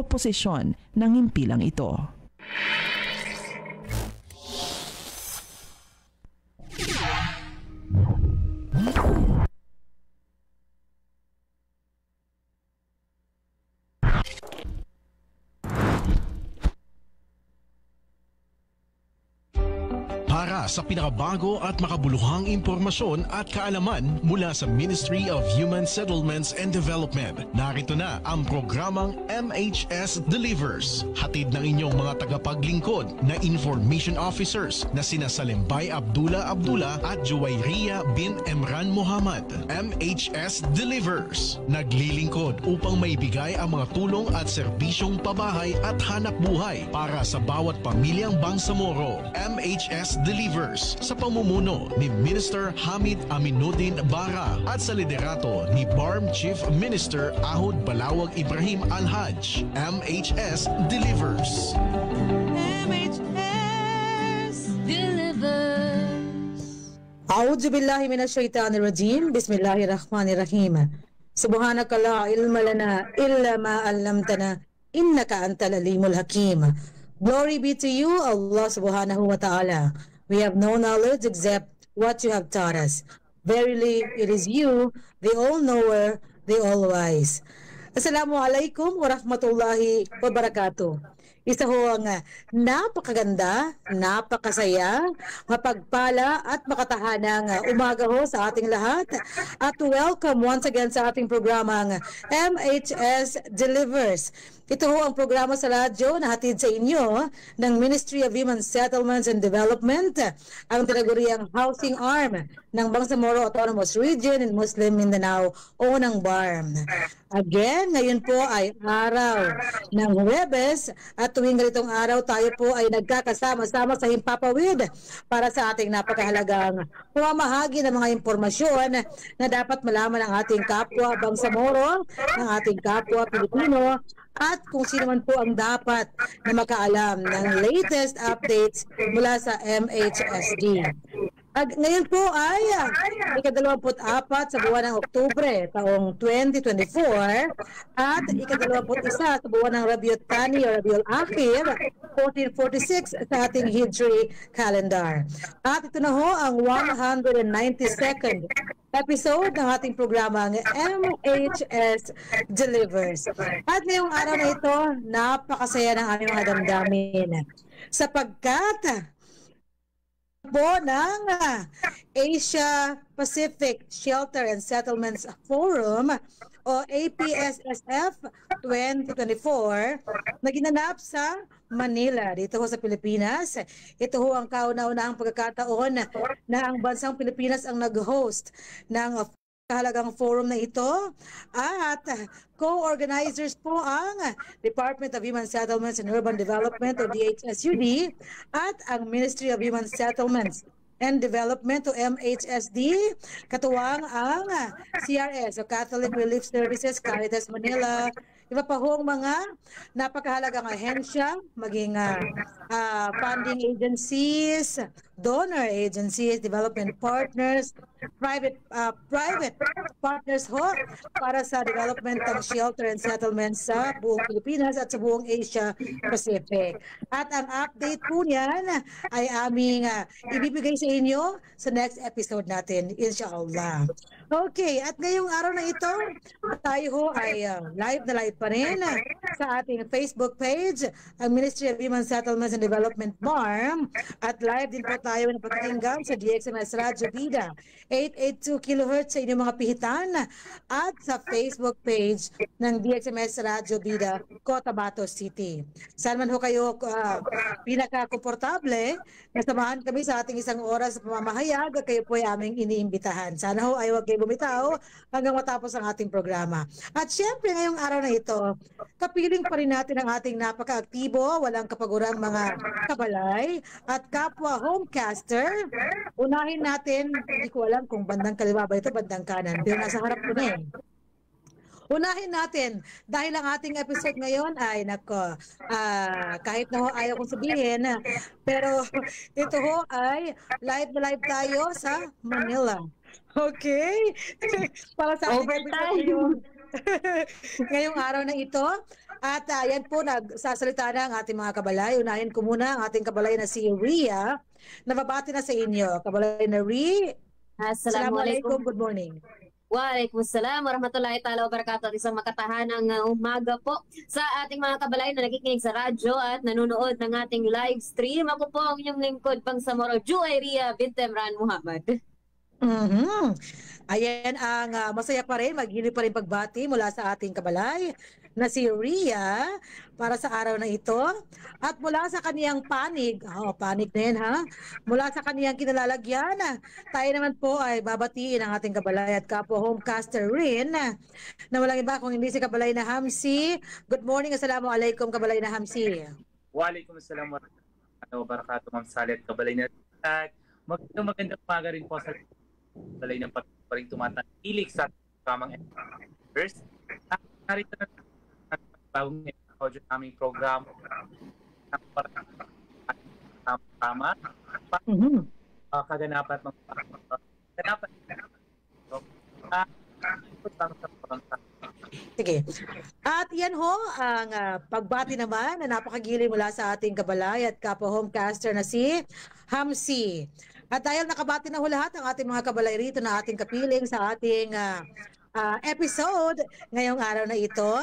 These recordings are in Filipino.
oposisyon ng himpilang ito. Para sa pinakabago at makabuluhang impormasyon at kaalaman mula sa Ministry of Human Settlements and Development, narito na ang programang MHS Delivers. Hatid ng inyong mga tagapaglingkod na information officers na sina Salimbay Abdullah at Juwayriya bin Emran Muhammad. MHS Delivers, naglilingkod upang maibigay ang mga tulong at serbisyong pabahay at hanap buhay para sa bawat pamilyang Bangsamoro. MHS Delivers sa pamumuno ni Minister Hamid Aminuddin Bara at sa liderato ni BARM Chief Minister Ahud Balawag Ibrahim Al-Haj. MHS Delivers. MHS Delivers. A'udzu billahi minash shaitanir rajim. Bismillahirrahmanirrahim. Subhanaka la ilma lana illa ma 'allamtana innaka antal alimul hakim. Glory be to you, Allah subhanahu wa ta'ala. We have no knowledge except what you have taught us. Verily, it is you, the all-knower, the all-wise. Assalamualaikum warahmatullahi wabarakatuh. Isa ho ang napakaganda, napakasaya, mapagpala at makatahanang umaga ho sa ating lahat. At welcome once again sa ating programang MHS Delivers. Ito ho ang programa sa radyo na hatid sa inyo ng Ministry of Human Settlements and Development, ang tinaguriang housing arm ng Bangsamoro Autonomous Region in Muslim Mindanao o ng BARM. Again, ngayon po ay araw ng Huwebes at tuwing ganitong araw tayo po ay nagkakasama-sama sa Himpapawid para sa ating napakahalagang pamamahagi ng mga impormasyon na dapat malaman ng ating kapwa Bangsamoro, ng ating kapwa Pilipino, at kung sino man po ang dapat na makaalam ng latest updates mula sa MHSD. Ngayon po ay ika-24 sa buwan ng Oktubre taong 2024 at ika-21 sa buwan ng Rabiul Thani o Rabiul Akhir 1446 sa ating Hijri calendar. At ito na ho ang 192nd episode ng ating programang MHS Delivers. At ngayong araw na ito, napakasaya ng aming mga damdamin sapagkat po ng Asia Pacific Shelter and Settlements Forum o APSSF 2024 na ginanap sa Manila, dito ho sa Pilipinas. Ito ho ang kauna-unahang pagkakataon na ang bansang Pilipinas ang nag-host ng kahalagang forum na ito at co-organizers po ang Department of Human Settlements and Urban Development o DHSUD at ang Ministry of Human Settlements and Development o MHSD, katuwang ang CRS o Catholic Relief Services, Caritas Manila, iba pa hong mga napakahalagang ahensya, maging funding agencies, donor agencies, development partners, private partners ho para sa development ng shelter and settlements sa buong Pilipinas at sa buong Asia Pacific. At ang update po niyan ay aming ibibigay sa inyo sa next episode natin, inshallah. Okay, at ngayong araw na ito, tayo ho ay live na live pa rin sa ating Facebook page, ang Ministry of Human Settlements and Development BARM, at live din po tayo na pakikinggan sa DXMS Radio Bida 882 kHz sa inyong mga pihitan at sa Facebook page ng DXMS Radio Bida, Cotabato City. Saan man ho kayo pinaka-komportable, nasamahan kami sa ating isang oras sa pamamahayag, kayo po ay aming iniimbitahan. Sana ho ay huwag kayo bumitaw hanggang matapos ang ating programa. At syempre ngayong araw na ito, kapiling pa rin natin ang ating napaka-aktibo, walang kapagurang mga kabalay at kapwa homecaster. Unahin natin, hindi ko alam kung bandang kaliwa ba ito, bandang kanan, pero nasa harap ko na eh. Unahin natin, dahil ang ating episode ngayon ay kahit na ho ayaw kong sabihin, pero ito ho ay live na live tayo sa Manila. Okay? Para sa ating episode ngayon, ngayong araw na ito. At yan po, nagsasalita na ang ating mga kabalay. Unahin ko muna ang ating kabalay na si Ria. Nababati na sa inyo. Kabalay na Ria. Assalamualaikum. Good morning. Waalaikumsalam warahmatullahi ta'ala wabarakatuh. Isang makatahanang umaga po sa ating mga kabalay na nakikinig sa radyo at nanonood ng ating live stream. Ako po ang inyong lingkod pang Samoro, Juwayria bint Emran Muhammad. Ayan ang masaya pa rin, maghili pa rin pagbati mula sa ating kabalay na si Ria para sa araw na ito. At mula sa kaniyang panig, panig na yan ha, mula sa kaniyang kinalalagyan, tayo naman po ay babatiin ang ating kabalay at kapwa homecaster rin na walang iba kung hindi si kabalay na Hamsi. Good morning, assalamualaikum kabalay na Hamsi. Waalaikumsalam warahmatullahi wabarakatuh, Ma'am Salet, kabalay na at magandang umaga rin po sa kabalay na pa rin tumatangkilik sa programang First. Narito na bagong audio naming program tama kaganapan sige. At yan ho ang pagbati naman na napakagili mula sa ating kabalay at kapwa homecaster na si Hamsi. At dahil nakabati na ho lahat ang ating mga kabalay rito na ating kapiling sa ating episode ngayong araw na ito,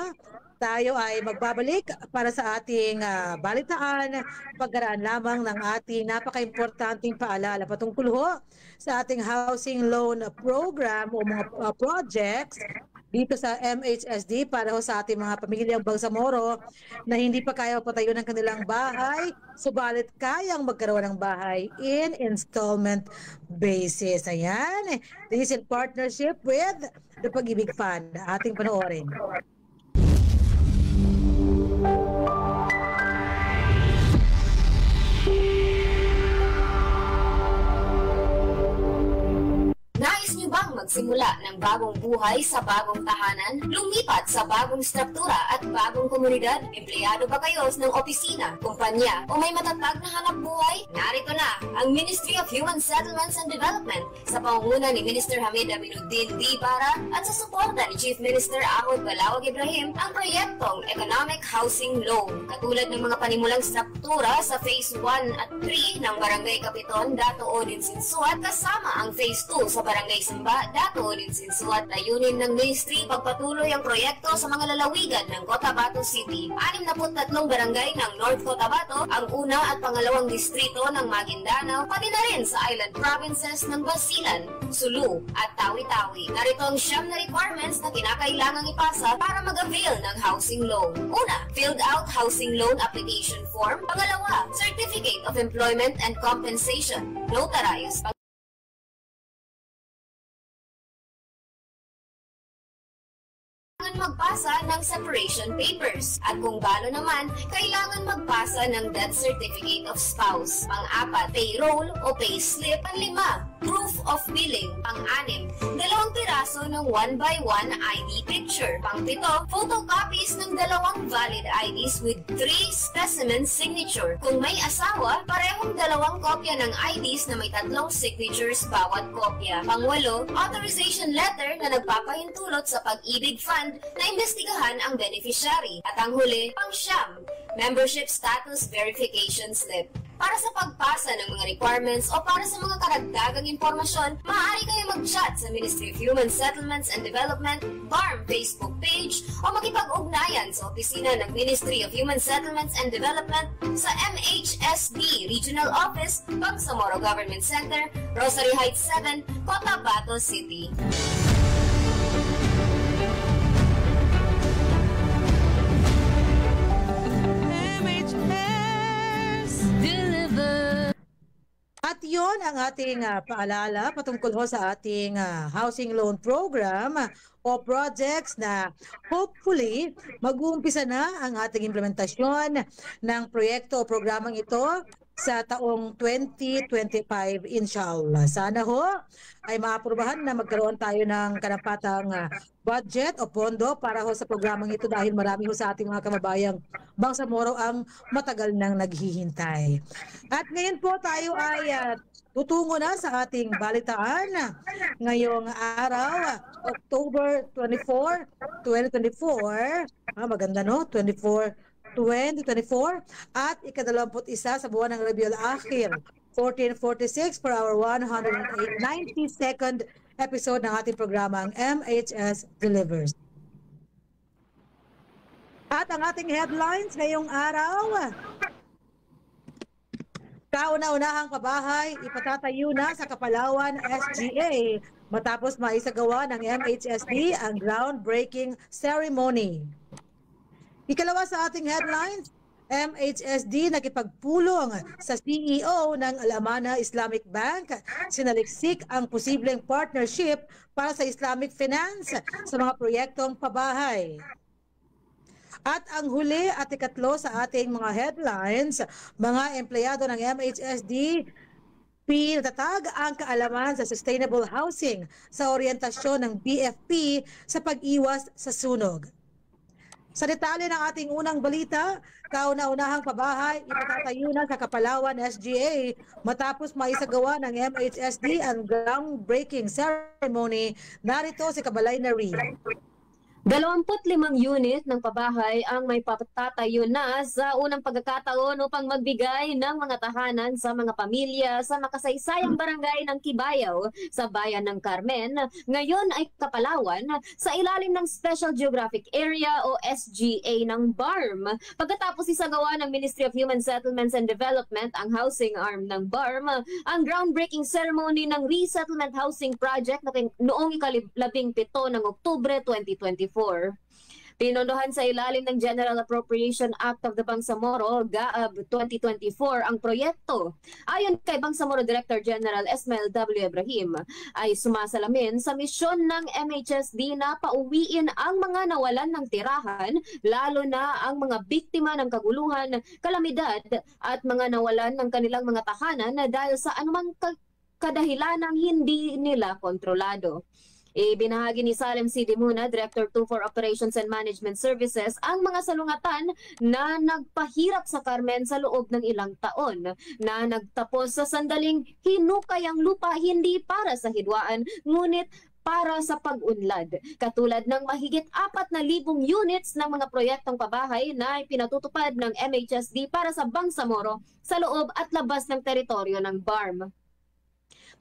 tayo ay magbabalik para sa ating balitaan, pagkaraan lamang ng ating napaka-importanting paalala patungkol ho sa ating housing loan program o mga projects dito sa MHSD para ho sa ating mga pamilyang Bangsamoro na hindi pa kaya patayo ng kanilang bahay, subalit kayang magkaroon ng bahay in installment basis. Ayan, this is in partnership with the Pag-ibig Fund. Ating panoorin. Nais niyo bang magsimula ng bagong buhay sa bagong tahanan? Lumipat sa bagong struktura at bagong komunidad? Empleyado ba kayo ng opisina, kumpanya o may matatag na hanap buhay? Narito na ang Ministry of Human Settlements and Development sa pangunguna ni Minister Hamid Aminuddin D. Bara at sa suporta ni Chief Minister Ahod Balawag Ibrahim ang proyektong Economic Housing Loan. Katulad ng mga panimulang struktura sa Phase 1 at 3 ng Barangay Kapiton, Dato Odin Sinsuat kasama ang Phase 2 sa Barangay Simba, Dato Odin Sinsuat. Layunin ng ministry pagpatuloy ang proyekto sa mga lalawigan ng Cotabato City. 63 barangay ng North Cotabato, ang una at pangalawang distrito ng Maguindanao, pati na rin sa island provinces ng Basilan, Sulu at Tawi-Tawi. Narito ang 9 na requirements na kinakailangang ipasa para mag-avail ng housing loan. Una, filled out housing loan application form. Pangalawa, Certificate of Employment and Compensation. Notarized. Magpasa ng separation papers. At kung balo naman, kailangan magpasa ng death certificate of spouse. Pang-apat, payroll o payslip. Pang-lima, proof of billing. Pang-anim, 2 piraso ng 1x1 ID picture. Pang-pito, photocopies ng 2 valid IDs with 3 specimen signature. Kung may asawa, parehong 2 kopya ng IDs na may 3 signatures bawat kopya. Pang-walo, authorization letter na nagpapahintulot sa Pag-ibig Fund na imbestigahan ang beneficiary. At ang huli, pang-siyam, membership status verification slip. Para sa pagpasa ng mga requirements o para sa mga karagdagang impormasyon, maaari kayo mag-chat sa Ministry of Human Settlements and Development, BARM Facebook page o makipag-ugnayan sa opisina ng Ministry of Human Settlements and Development sa MHSD Regional Office, Bangsamoro Government Center, Rosary Heights 7, Cotabato City. At yon ang ating paalala patungkol ho sa ating housing loan program o projects na hopefully mag-uumpisa na ang ating implementasyon ng proyekto o programang ito sa taong 2025 inshallah. Sana ho ay maaprubahan na magkaroon tayo ng karapatang budget o pondo para ho sa programang ito dahil marami ho sa ating mga kababayang Bangsamoro ang matagal nang naghihintay. At ngayon po tayo ay tutungo na sa ating balitaan ngayong araw, October 24, 2024. Maganda no? 2024 at ika-21 sa buwan ng Rabiul Akhir 1446 for our 192nd episode ng ating programang MHS Delivers. At ang ating headlines ngayong araw, kauna-unahang pabahay ipatatayo na sa Kapalawan SGA matapos maisagawa ng MHSD ang groundbreaking ceremony. Ikalawa sa ating headlines, MHSD nakipagpulong sa CEO ng Al-Amana Islamic Bank, sinaliksik ang posibleng partnership para sa Islamic finance sa mga proyektong pabahay. At ang huli at ikatlo sa ating mga headlines, mga empleyado ng MHSD pinatatag ang kaalaman sa sustainable housing sa oryentasyon ng BFP sa pag-iwas sa sunog. Sa detalye ng ating unang balita, kauna-unahang pabahay ipatatayo na sa Kapalawan SGA matapos maisagawa ng MHSD ang groundbreaking ceremony. Narito si Kabalay Nari. 25 unit ng pabahay ang may patatayo na sa unang pagkakataon upang magbigay ng mga tahanan sa mga pamilya sa makasaysayang barangay ng Kibayaw sa bayan ng Carmen. Ngayon ay Kapalawan sa ilalim ng Special Geographic Area o SGA ng BARM. Pagkatapos isagawa ng Ministry of Human Settlements and Development ang housing arm ng BARM, ang groundbreaking ceremony ng Resettlement Housing Project noong ika-17 ng Oktubre 2024. Pinondohan sa ilalim ng General Appropriation Act of the Bangsamoro, GAAB 2024, ang proyekto. Ayon kay Bangsamoro Director General Esmael W. Ibrahim, ay sumasalamin sa misyon ng MHSD na pauwiin ang mga nawalan ng tirahan, lalo na ang mga biktima ng kaguluhan, kalamidad at mga nawalan ng kanilang mga tahanan dahil sa anumang kadahilanang hindi nila kontrolado. Ibinahagi ni Salem C. Dimuna, Director 2 for Operations and Management Services, ang mga salungatan na nagpahirap sa Carmen sa loob ng ilang taon, na nagtapos sa sandaling hinukay ang lupa hindi para sa hidwaan, ngunit para sa pag-unlad. Katulad ng mahigit 4,000 units ng mga proyektong pabahay na pinatutupad ng MHSD para sa Bangsamoro sa loob at labas ng teritoryo ng BARM.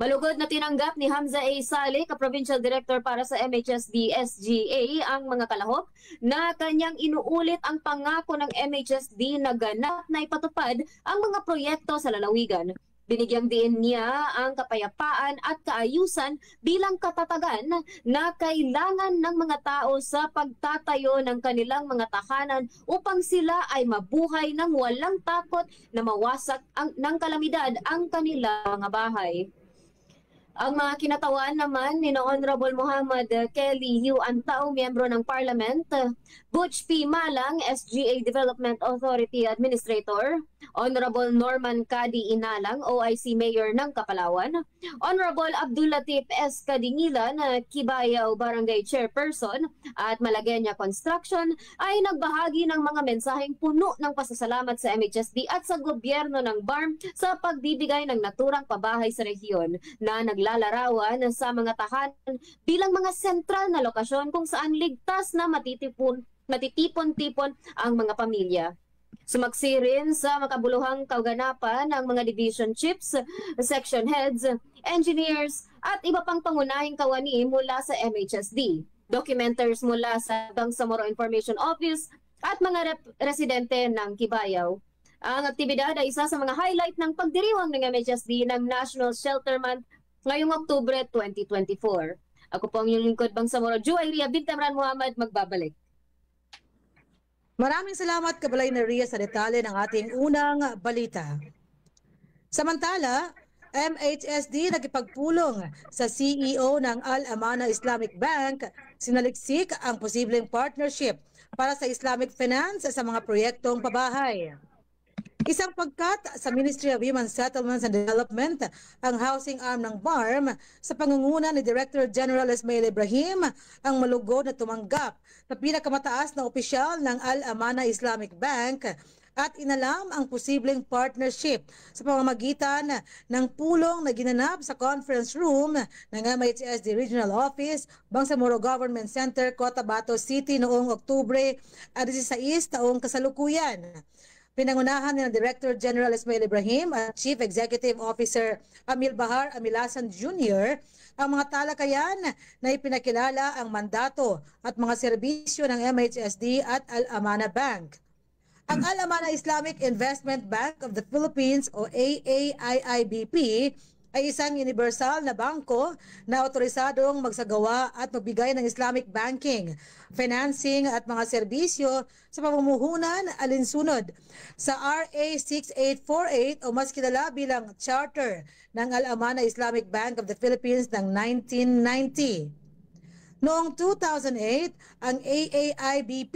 Malugod na tinanggap ni Hamza A. Saleh, ka-Provincial Director para sa MHSD SGA, ang mga kalahok na kanyang inuulit ang pangako ng MHSD na ganap na ipatupad ang mga proyekto sa lalawigan. Binigyang diin niya ang kapayapaan at kaayusan bilang katatagan na kailangan ng mga tao sa pagtatayo ng kanilang mga tahanan upang sila ay mabuhay ng walang takot na mawasak ng kalamidad ang kanilang mga bahay. Ang mga kinatawan naman ni Honorable Muhammad Kelly Hugh Antao, miyembro ng Parliament, Butch P. Malang, SGA Development Authority Administrator, Honorable Norman Kadi Inalang, OIC Mayor ng Kapalawan, Honorable Abdul Latif S. Kadingilan, Kibayaw Barangay Chairperson at Malagueña Construction, ay nagbahagi ng mga mensaheng puno ng pasasalamat sa MHSD at sa gobyerno ng BARM sa pagbibigay ng naturang pabahay sa rehiyon na naglalarawan sa mga tahanan bilang mga sentral na lokasyon kung saan ligtas na matitipon-tipon ang mga pamilya. Sumaksi rin sa makabuluhang kaganapan ng mga division chiefs, section heads, engineers at iba pang pangunahing kawani mula sa MHSD, documenters mula sa Bangsamoro Information Office at mga residente ng Kibayaw. Ang aktibidad ay isa sa mga highlight ng pagdiriwang ng MHSD ng National Shelter Month ngayong Oktubre 2024. Ako po ang inyong lingkod Bangsamoro, Juairia Bintamran Muhammad, magbabalik. Maraming salamat, Kabalay Nari, sa detalye ng ating unang balita. Samantala, MHSD nagipagpulong sa CEO ng Al-Amana Islamic Bank, sinaliksik ang posibleng partnership para sa Islamic finance sa mga proyektong pabahay. Isang pagkat sa Ministry of Human Settlements and Development ang housing arm ng BARM sa pangunguna ni Director General Ismail Ibrahim ang malugod na tumanggap na pinakamataas na opisyal ng Al-Amana Islamic Bank at inalam ang posibleng partnership sa pamamagitan ng pulong na ginanap sa conference room ng MHSD Regional Office, Bangsamoro Government Center, Cotabato City noong Oktubre 16 taong kasalukuyan. Pinangunahan ni Director General Ismail Ibrahim at Chief Executive Officer Amil Bahar Amilasan Jr. ang mga talakayan na ipinakilala ang mandato at mga serbisyo ng MHSD at Al-Amana Bank. Ang Al-Amana Islamic Investment Bank of the Philippines o AAIIBP ay isang universal na bangko na otorisadong magsagawa at magbigay ng Islamic banking, financing at mga serbisyo sa pamumuhunan alinsunod sa RA 6848 o mas kilala bilang Charter ng Al-Amana Islamic Bank of the Philippines ng 1990. Noong 2008, ang AAIBP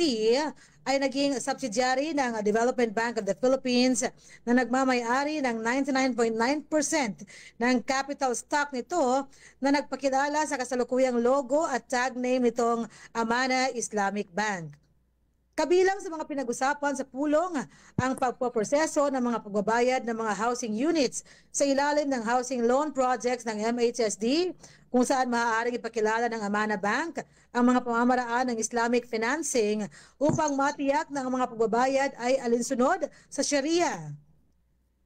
ay naging subsidiary ng Development Bank of the Philippines na nagmamay-ari ng 99.9% ng capital stock nito na nagpakilala sa kasalukuyang logo at tag name nitong Amana Islamic Bank. Kabilang sa mga pinag-usapan sa pulong ang pagpoproseso ng mga pagbabayad ng mga housing units sa ilalim ng housing loan projects ng MHSD kung saan maaaring ipakilala ng Amana Bank ang mga pamamaraan ng Islamic financing upang matiyak na ang mga pagbabayad ay alinsunod sa Sharia.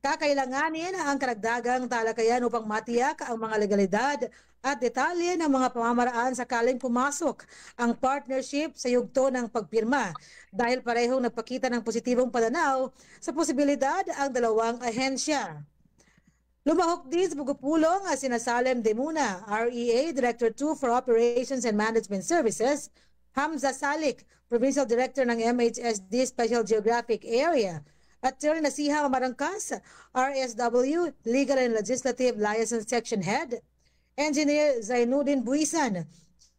Kakailanganin ang karagdagang talakayan upang matiyak ang mga legalidad at detalye ng mga pamamaraan sakaling pumasok ang partnership sa yugto ng pagpirma dahil parehong nagpakita ng positibong pananaw sa posibilidad ang dalawang ahensya. Lumahok din sa pagpupulong sina Salem Demuna, REA Director 2 for Operations and Management Services, Hamza Salik, Provincial Director ng MHSD Special Geographic Area, Attorney Nasiha Marangkas, RSW Legal and Legislative Liaison Section Head, Engineer Zainuddin Buisan,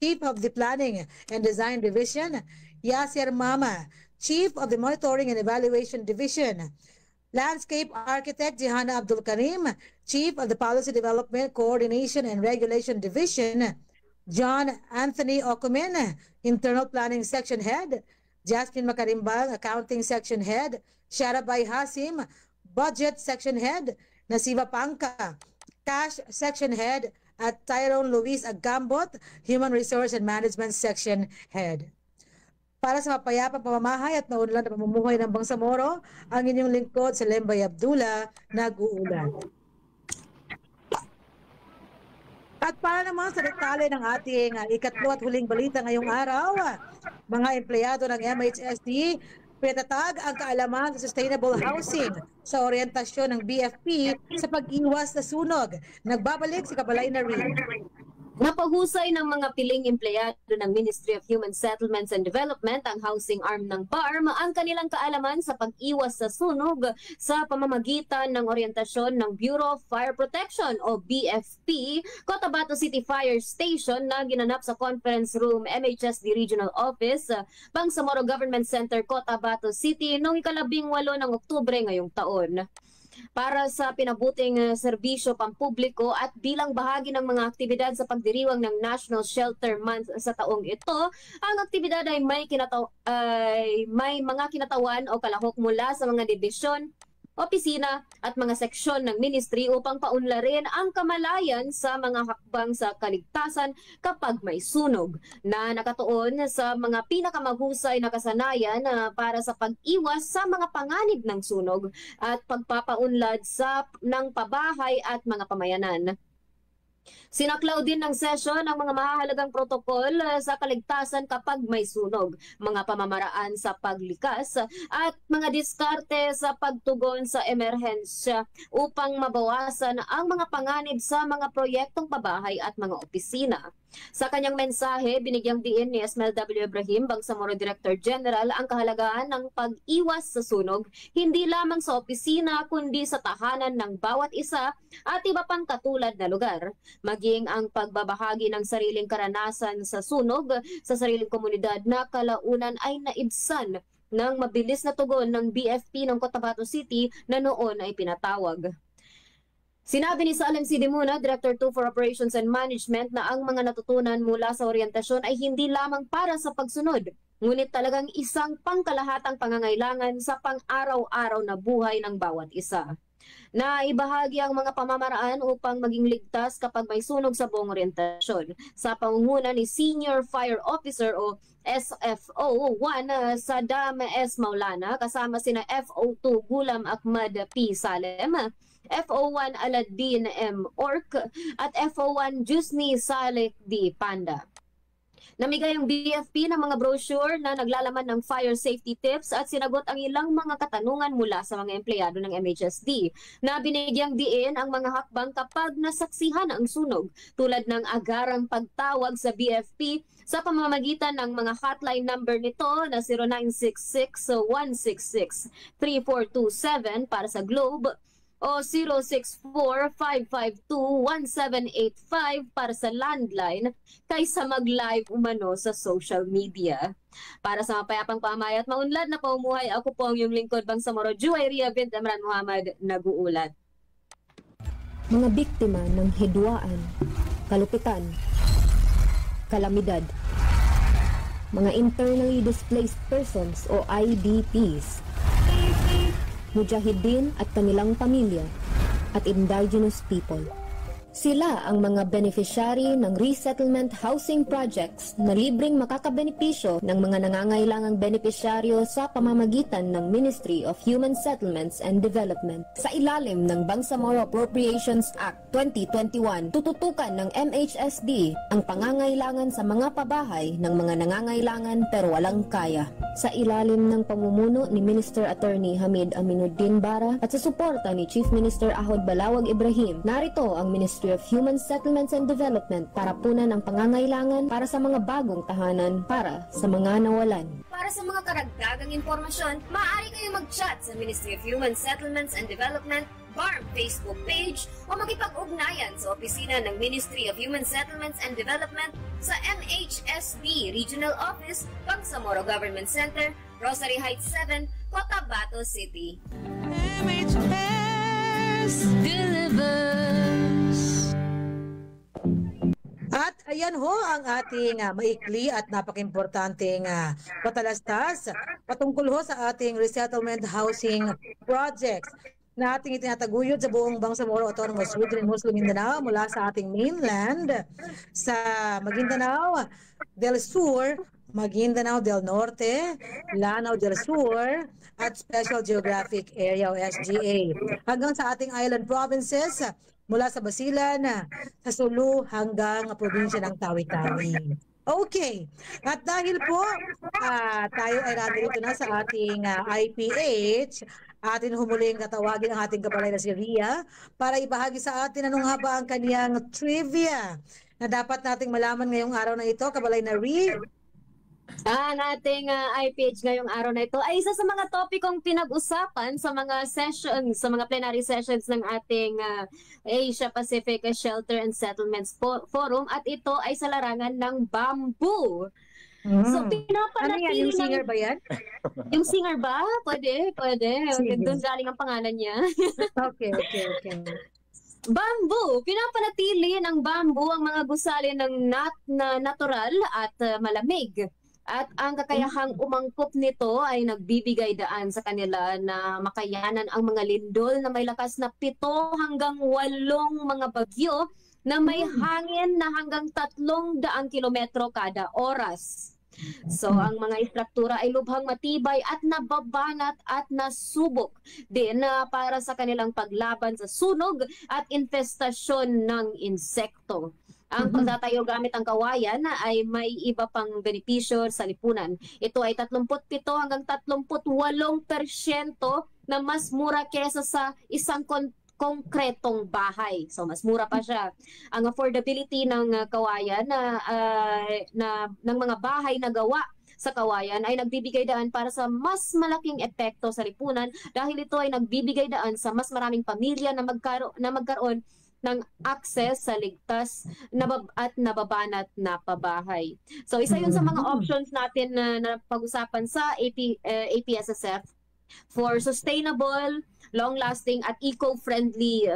Chief of the Planning and Design Division, Yasir Mama, Chief of the Monitoring and Evaluation Division, Landscape Architect Jihana Abdul Karim, Chief of the Policy Development Coordination and Regulation Division, John Anthony Okumen, Internal Planning Section Head, Jasmine Makarimbang, Accounting Section Head, Sharabay Hasim, Budget Section Head, Nasiva Pangka, Cash Section Head, at Tyrone Luis Agambot, Human Resource and Management Section Head. Para sa mapayapang pamamahay at naunlad na pamumuhay ng Bangsamoro, ang inyong lingkod sa Lembay Abdullah, nag-uulat. At para naman sa detalye ng ating ikatlo at huling balita ngayong araw, mga empleyado ng MHSD, pinatatag ang kaalaman sa sustainable housing sa orientasyon ng BFP sa pag-iwas sa sunog. Nagbabalik si Kabalay na rin. Napahusay ng mga piling empleyado ng Ministry of Human Settlements and Development, ang housing arm ng BARM, ang kanilang kaalaman sa pag-iwas sa sunog sa pamamagitan ng orientasyon ng Bureau of Fire Protection o BFP, Cotabato City Fire Station na ginanap sa Conference Room MHSD Regional Office, Bangsamoro Government Center, Cotabato City noong 18 ng Oktubre ngayong taon. Para sa pinabuting serbisyo pampubliko at bilang bahagi ng mga aktibidad sa pagdiriwang ng National Shelter Month sa taong ito, ang aktibidad ay may mga kinatawan o kalahok mula sa mga dibisyon, opisina at mga seksyon ng ministry upang paunlarin ang kamalayan sa mga hakbang sa kaligtasan kapag may sunog na nakatuon sa mga pinakamahusay na kasanayan para sa pag-iwas sa mga panganib ng sunog at pagpapaunlad ng pabahay at mga pamayanan. Sinaklaw din ng sesyon ang mga mahahalagang protokol sa kaligtasan kapag may sunog, mga pamamaraan sa paglikas at mga diskarte sa pagtugon sa emerhensya upang mabawasan ang mga panganib sa mga proyektong pabahay at mga opisina. Sa kanyang mensahe, binigyang diin ni Ismail W. Ibrahim, Bangsamoro Director General, ang kahalagahan ng pag-iwas sa sunog, hindi lamang sa opisina kundi sa tahanan ng bawat isa at iba pang katulad na lugar. Maging ang pagbabahagi ng sariling karanasan sa sunog sa sariling komunidad na kalaunan ay naibsan ng mabilis na tugon ng BFP ng Cotabato City na noon ay pinatawag. Sinabi ni Salem C. Dimuna, Director 2 for Operations and Management, na ang mga natutunan mula sa orientasyon ay hindi lamang para sa pagsunod, ngunit talagang isang pangkalahatang pangangailangan sa pang-araw-araw na buhay ng bawat isa. Naibahagi ang mga pamamaraan upang maging ligtas kapag may sunog sa buong orientasyon sa pangunguna ni Senior Fire Officer o SFO 1 Saddam S. Maulana, kasama sina FO2 Gulam Ahmad P. Salem, FO1 Aladdin M. Ork at FO1 Jusni Saleh D. Panda. Namigay ang BFP ng mga brochure na naglalaman ng fire safety tips at sinagot ang ilang mga katanungan mula sa mga empleyado ng MHSD na binigyang diin ang mga hakbang kapag nasaksihan ang sunog, tulad ng agarang pagtawag sa BFP sa pamamagitan ng mga hotline number nito na 0966-166-3427 para sa Globe o 064-552-1785 para sa landline kaysa mag-live umano sa social media. Para sa mapayapang pamay at maunlad na pamumuhay, ako po ang iyong lingkod Bangsamoro, Juwayria bint Emran Muhammad, nag-uulat. Mga biktima ng hidwaan, kalupitan, kalamidad, mga internally displaced persons o IDPs, mujahideen at kanilang pamilya, at indigenous people. Sila ang mga beneficiary ng resettlement housing projects na libreng makakabenepisyo ng mga nangangailangang benepisyaryo sa pamamagitan ng Ministry of Human Settlements and Development. Sa ilalim ng Bangsamoro Appropriations Act 2021, tututukan ng MHSD ang pangangailangan sa mga pabahay ng mga nangangailangan pero walang kaya. Sa ilalim ng pamumuno ni Minister Attorney Hamid Aminuddin Bara at sa suporta ni Chief Minister Ahod Balawag Ibrahim, narito ang Ministry of Human Settlements and Development para punan ang pangangailangan para sa mga bagong tahanan para sa mga nawalan. Para sa mga karagdagang impormasyon, maaari kayo mag-chat sa Ministry of Human Settlements and Development BARM Facebook page o makipag-ugnayan sa opisina ng Ministry of Human Settlements and Development sa MHSD Regional Office, Bangsamoro Government Center, Rosary Heights 7, Cotabato City. MHS delivers. At ayan ho ang ating maikli at napakimportanteng patalastas patungkol ho sa ating resettlement housing projects na ating itinataguyod sa buong Bangsamoro Autonomous Region in Muslim Mindanao mula sa ating mainland sa Maguindanao del Sur, Maguindanao del Norte, Lanao del Sur at Special Geographic Area o SGA hanggang sa ating island provinces mula sa Basilan, sa Sulu hanggang probinsya ng Tawi-Tawi. Okay, at dahil po tayo ay nandito na sa ating IPH, atin humuling katawagin ang ating kabalay na si Ria para ibahagi sa atin anong nga ba ang kaniyang trivia na dapat nating malaman ngayong araw na ito, kabalay na Ria. Ang ating IPH ngayong araw na ito ay isa sa mga topikong pinag-usapan sa mga sessions, sa mga plenary sessions ng ating Asia Pacific Shelter and Settlements Forum, at ito ay sa larangan ng bamboo. So pinapanatili ano yan? Yung singer ba yan? Yung singer ba? Pwede. Doon galing ang pangalan niya. Okay. Bamboo. Pinapanatili ng bamboo ang mga gusali ng natural at malamig. At ang kakayahang umangkop nito ay nagbibigay daan sa kanila na makayanan ang mga lindol na may lakas na 7 hanggang 8 mga bagyo na may hangin na hanggang 300 kilometro kada oras. So ang mga istruktura ay lubhang matibay at nababanat at nasubok din para sa kanilang paglaban sa sunog at infestasyon ng insekto. Ang pagtatayo gamit ang kawayan ay may iba pang benepisyo sa lipunan. Ito ay 37 hanggang 38% na mas mura kesa sa isang konkretong bahay. So mas mura pa siya. Ang affordability ng kawayan ng mga bahay na gawa sa kawayan ay nagbibigay daan para sa mas malaking epekto sa lipunan dahil ito ay nagbibigay daan sa mas maraming pamilya na magkaroon ng access sa ligtas at nababanat na pabahay. So isa yun sa mga options natin na pag-usapan sa APSSF for sustainable, long-lasting at eco-friendly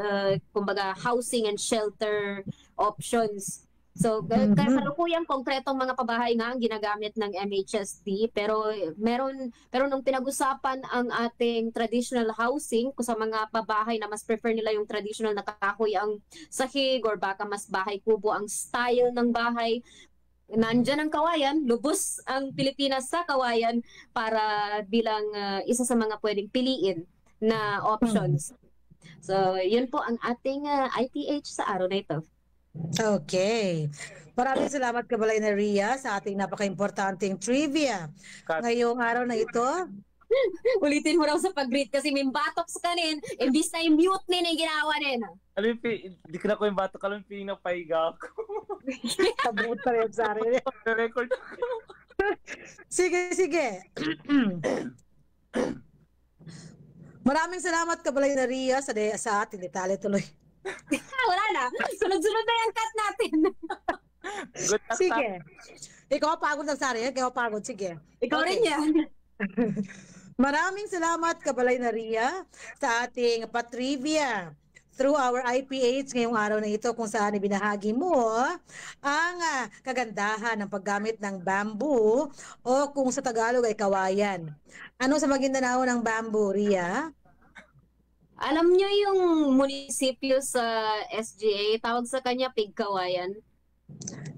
kumbaga housing and shelter options. So kasalukuyang konkretong mga pabahay nga ang ginagamit ng MHSD, pero nung pinag-usapan ang ating traditional housing kung sa mga pabahay na mas prefer nila yung traditional na kahoy ang sahig or baka mas bahay kubo ang style ng bahay, nandyan ang kawayan, lubos ang Pilipinas sa kawayan para bilang isa sa mga pwedeng piliin na options. So yun po ang ating IPH sa araw na ito. Okay. Maraming salamat Kabalay na Ria sa ating napaka-importanting trivia. Ngayong araw na ito, ulitin mo raw sa pag-greet kasi may batok sa kanin, imbis na yung mute ni ginawa nila. Alam mo, di ko na ko yung batok, alam mo, pinapahiga ako. Kabuta rin sa sarili. Record. Sige. Maraming salamat Kabalay na Ria sa ating detalye tuloy. Wala na. Sunod-sunod na yung cut natin. Sige. Ikaw pagod ng sarili. Ikaw pagod. Sige. Ikaw rin yan. Maraming salamat Kabalay na Ria sa ating patrivia through our IPH ngayong araw na ito kung saan ibinahagi mo ang kagandahan ng paggamit ng bamboo o kung sa Tagalog ay kawayan. Ano sa Maguindanao ng bamboo, Ria? Alam nyo yung munisipyo sa SGA, tawag sa kanya Pigkawayan.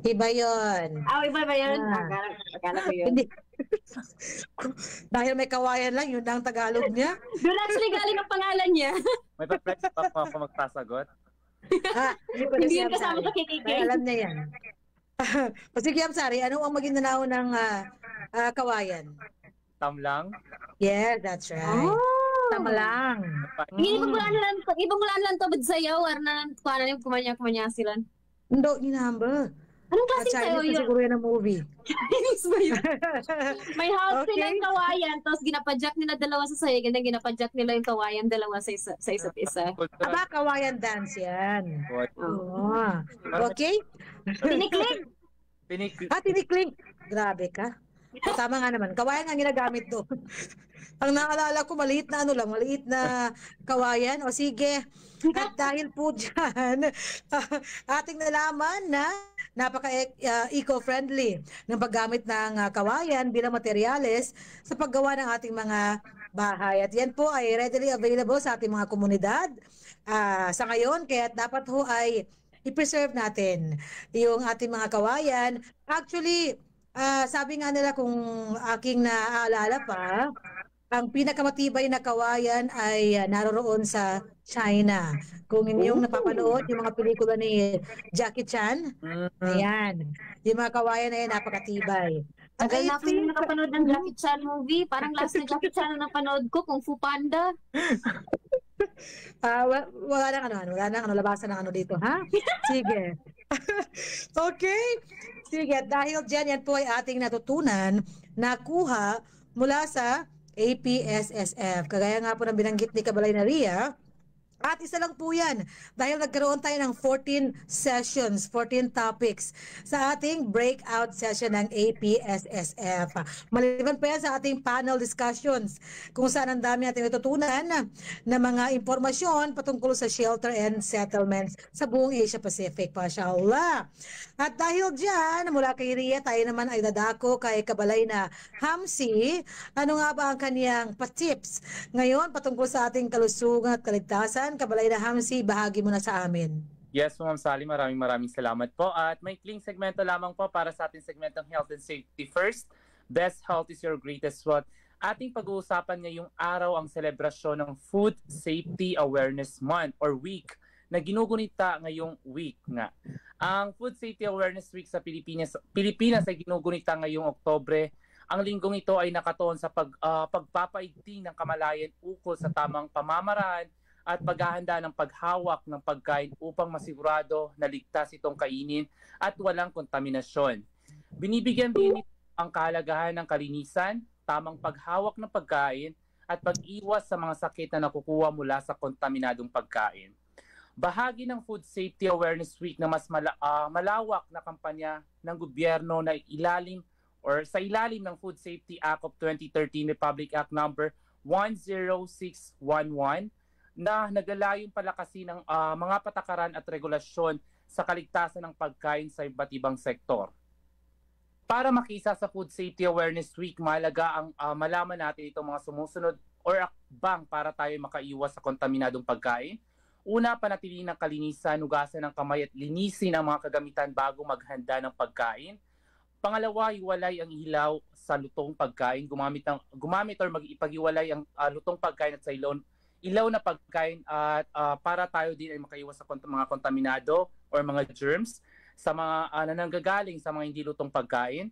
Iba yun. Iba ba yun? Akala ko yun. Dahil may kawayan lang, yun ang Tagalog niya. Doon actually galing ang pangalan niya. May pa-press pa ako magpasagot? Hindi yun kasama sa KKK. Alam niya yan. Sige, Sari, ano ang Maguindanao ng kawayan? Tamlang? Yeah, that's right. Tama lang. Ibang mulaan lang to sayaw or na kumanya sila. Hindi, hinahamba. Anong klaseng sayaw yun? Siguro yan ang movie. Chinese ba yun? May house silang kawayan, tapos ginapadyak nila dalawa sa sayag, and then ginapadyak nila yung kawayan dalawa sa isa't isa. Aba, kawayan dance yan. Okay? Tinikling! Tinikling. Grabe ka. Tama nga naman. Kawayan ang ginagamit doon. Ang naalala ko, maliit na kawayan. O sige, at dahil po dyan, ating nalaman na napaka-eco-friendly ng paggamit ng kawayan bilang materyales sa paggawa ng ating mga bahay. At yan po ay readily available sa ating mga komunidad sa ngayon. Kaya dapat ho ay i-preserve natin yung ating mga kawayan. Actually, sabi nga nila kung aking naaalala pa, ang pinakamatibay na kawayan ay naroroon sa China. Kung inyong napapanood yung mga pelikula ni Jackie Chan, ayan, yung mga kawayan na yan napakatibay. Tagal na ako yung nakapanood ng Jackie Chan movie. Parang last na Jackie Chan na napanood ko, Kung Fu Panda. Wala nang labasan ng dito, ha? Sige. Okay. Sige, dahil dyan, yan po ay ating natutunan na kuha mula sa APSSF. Kagaya nga po ng binanggit ni Kabalay na Ria, at isa lang po yan dahil nagkaroon tayo ng 14 sessions, 14 topics sa ating breakout session ng APSSF. Maliban pa yan sa ating panel discussions kung saan ang dami natin natutunan na mga impormasyon patungkol sa shelter and settlements sa buong Asia Pacific. Mashallah. At dahil dyan, mula kay Ria, tayo naman ay dadako kay Kabalay na Hamsi. Ano nga ba ang kaniyang patips ngayon patungkol sa ating kalusugan at kaligtasan? Kabalay na Hamsi, bahagi mo na sa amin. Yes, Ma'am Sally, maraming salamat po. At may cling segmento lamang po para sa ating segmentong Health and Safety First. Best health is your greatest wealth. Ating pag-uusapan ngayong araw ang selebrasyon ng Food Safety Awareness Month or Week na ginugunita ngayong week nga. Ang Food Safety Awareness Week sa Pilipinas ay ginugunita ngayong Oktubre. Ang linggong ito ay nakatuon sa pagpapaigting ng kamalayan ukol sa tamang pamamaraan at paghahanda ng paghawak ng pagkain upang masigurado na ligtas itong kainin at walang kontaminasyon. Binibigyan din ang kahalagahan ng kalinisan, tamang paghawak ng pagkain at pag-iwas sa mga sakit na nakukuha mula sa kontaminadong pagkain. Bahagi ng Food Safety Awareness Week na mas malawak na kampanya ng gobyerno na sa ilalim ng Food Safety Act of 2013 Republic Act number 10611 na nagalayong palakasin ng mga patakaran at regulasyon sa kaligtasan ng pagkain sa iba't ibang sektor. Para makisa sa Food Safety Awareness Week, mahalaga ang malaman natin itong mga sumusunod or akbang para tayo makaiwas sa kontaminadong pagkain. Una, panatilihin ang kalinisan, hugasan ng kamay at linisin ang mga kagamitan bago maghanda ng pagkain. Pangalawa, iwalay ang ilaw sa lutong pagkain. Gumamit or mag-ipag-iwalay ang lutong pagkain at sa ilaw na pagkain at para tayo din ay makaiwas sa mga kontaminado or mga germs sa mga nananggagaling sa mga hindi lutong pagkain.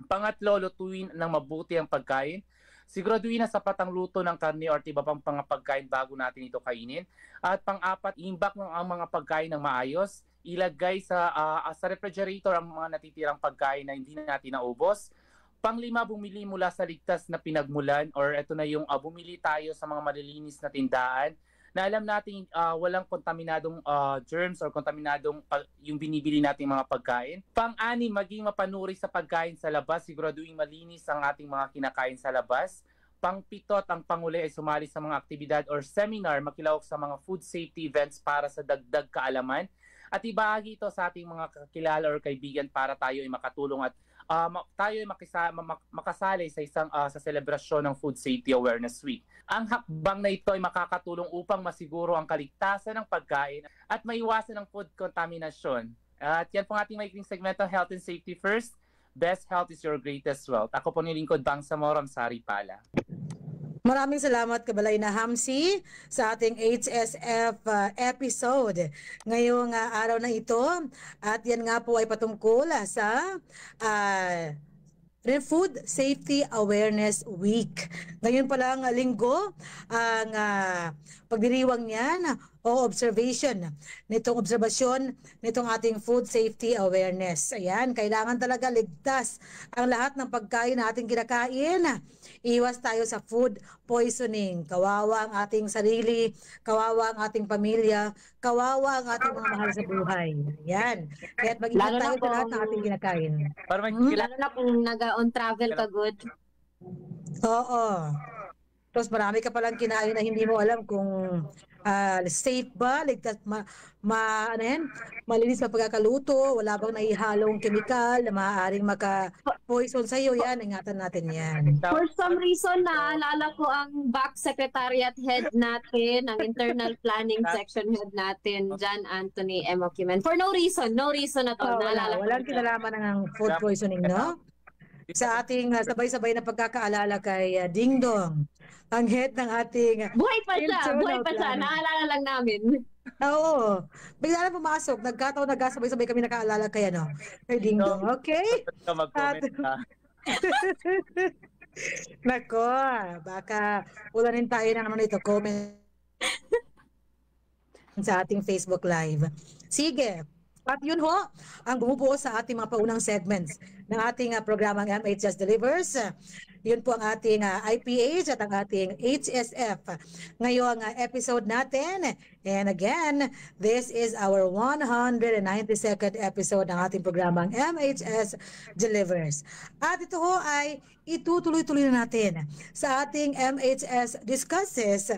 Pangatlo, lutuin ng mabuti ang pagkain. Siguraduhin na sapat ang luto ng karne or iba pang pagkain bago natin ito kainin. At pang-apat, imbak ang mga pagkain ng maayos. Ilagay sa refrigerator ang mga natitirang pagkain na hindi natin naubos. Panglima, bumili mula sa ligtas na pinagmulan or ito na yung bumili tayo sa mga malilinis na tindahan na alam natin walang kontaminadong germs or kontaminadong yung binibili nating mga pagkain. Pang-anim, maging mapanuri sa pagkain sa labas. Siguraduhin malinis ang ating mga kinakain sa labas. Pang-pito at ang panguli ay sumali sa mga aktibidad or seminar, makilahok sa mga food safety events para sa dagdag kaalaman. At ibahagi ito sa ating mga kakilala or kaibigan para tayo ay makatulong at tayo ay makasali sa selebrasyon ng Food Safety Awareness Week. Ang hakbang na ito ay makakatulong upang masiguro ang kaligtasan ng pagkain at maiwasan ang food contamination. At yan po ang ating maikling segmento, Health and Safety First. Best health is your greatest wealth. Ako po nilingkod Bangsamoro Sari Pala. Maraming salamat Kabalay na Hamsi sa ating HSF episode ngayong araw na ito. At yan nga po ay patungkol sa Food Safety Awareness Week. Ngayon pa lang linggo ang pagdiriwang niyan o observation obserbasyon nitong ating food safety awareness. Ayan, kailangan talaga ligtas ang lahat ng pagkain na ating kinakain. Iwas tayo sa food poisoning. Kawawa ang ating sarili, kawawa ang ating pamilya, kawawa ang ating mga mahal sa buhay. Ayan. Kaya't mag-ingat tayo sa lahat ng ating kinakain. Lalo na kung nag-on travel ka, good. Oo. Tapos marami ka palang kinain na hindi mo alam kung safe ba, ligtas, malinis sa pagkakaluto, wala bang naihalong chemical na maaaring maka-poison sa iyo. Yan, ingatan natin yan. For some reason, naalala ko ang back secretariat head natin, ang internal planning section head natin, John Anthony M. Okimen. For no reason at all. Walang kinalaman ng food poisoning, no? Sa ating sabay-sabay na pagkakaalala kay Ding Dong, ang head ng ating buhay pa siya, naalala lang namin. Oo. Bigla na pumasok, nagkataon sabay-sabay kami nakaalala kay Ding Dong. Okay? Nako, baka ulanin tayo ng ito, comment sa ating Facebook Live. Sige. At yun ho, ang bumubuo sa ating mga paunang segments ng ating programang MHS Delivers. Yun po ang ating IPH at ang ating HSF. Ngayong episode natin. And again, this is our 192nd episode ng ating programang MHS Delivers. At ito ho ay itutuloy-tuloy na natin sa ating MHS Discusses,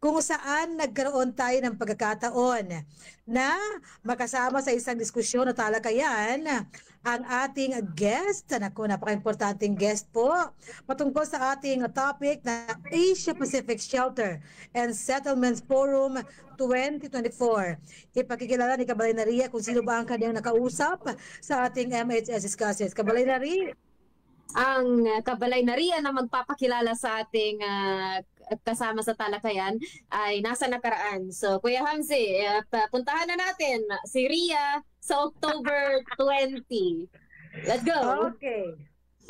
kung saan nagkaroon tayo ng pagkakataon na makasama sa isang diskusyon o talakayan ang ating guest. Naku, napaka-importanting guest po patungkol sa ating topic na Asia Pacific Shelter and Settlements Forum 2024. Ipakikilala ni Kabalay Naria kung sino ba ang kanyang nakausap sa ating MHS Discusses. Kabalay Naria. Ang Kabalay Naria na magpapakilala sa ating kasama sa talakayan ay nasa nakaraan. So, Kuya Hamsi, puntahan na natin si Ria sa October 20. Let's go! Okay.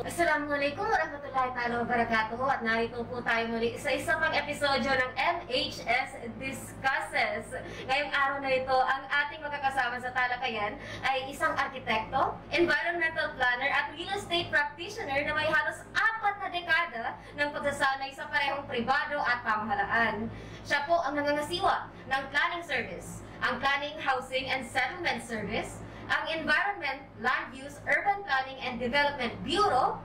Assalamualaikum warahmatullahi ta'ala wabarakatuh at narito po tayo muli sa isa pang episodyo ng MHS Discusses. Ngayong araw na ito, ang ating makakasama sa talakayan ay isang arkitekto, environmental planner at real estate practitioner na may halos 4 na dekada ng pagsasanay sa parehong pribado at pamahalaan. Siya po ang nangangasiwa ng planning service, ang Planning, Housing and Settlement Service, ang Environment, Land Use, Urban Planning and Development Bureau,